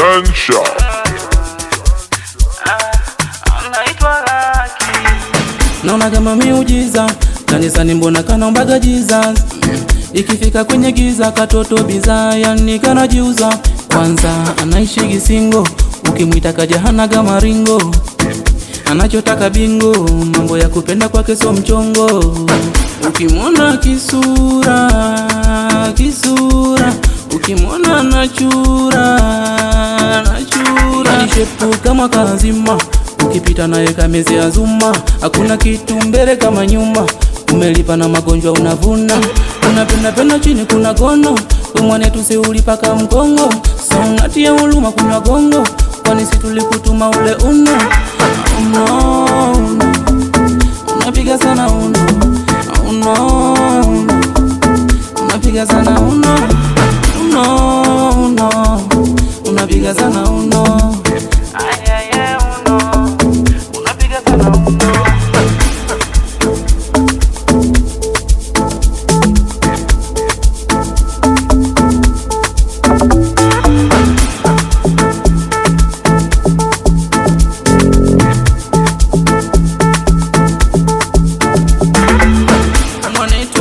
Sunshine. Naona kama miujiza kanisani, mbona kanaombaga Jesus. Ikifika kwenye giza katoto biza, yani kanajiuza. Kwanza anaishi Gisingo, ukimwita kaja hanaga maringo. Anachotaka bingo, mambo ya kupenda kwake so mchongo. Ukimwona kisura, ukimwona nachura, yani shepu kama kazima. Ukipita naye kameze azuma, hakuna kitu mbele kama nyuma. Umelipa na magonjwa unavuna, unapenda penda chini kuna gono. Umwane tusiulipaka mkongo, so unatia huluma kunywa gongo. Kwani si tulikutuma ule uno. Unapiga sana uno, unapiga sana uno, unapiga sana uno. Unapiga sana uno.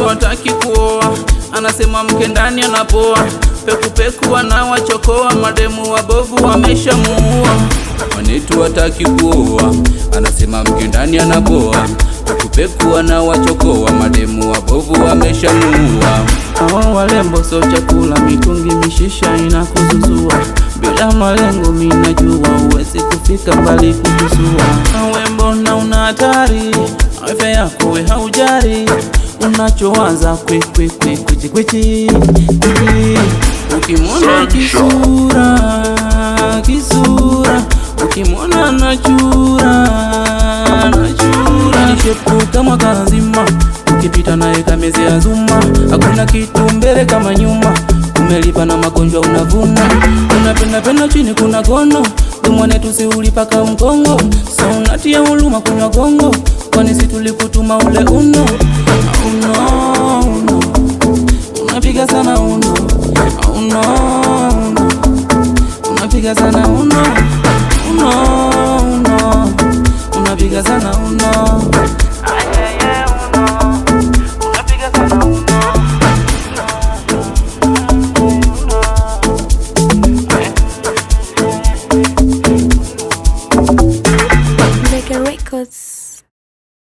Hataki kuoa, anasema mke ndani anapoa. Peku peku anawachokoa, mademu wabovu wameshamuua. Mwanetu hataki kuoa, anasema mke ndani anapoa. Peku peku anawachokoa, mademu wabovu wameshamuua. Hao walembo so chakula, mitungi mishisha inakuzuzua. Bila malengo minajua, uwezi kufika mbali kukuzua. Nawe mbona una hatari, afya yako we haujari. Unachowaza kwichi. Ukimwona kisura, ukimwona nachura, ni shepu kama kazima. Ukipita naye kameze azuma, hakuna kitu mbele kama nyuma. Umelipa na magonjwa unavuna, unapenda penda chini kuna gono. Umwane tusiulipaka mkongo, so unatia huluma kunywa gongo. Kwani si tulikutuma ule uno.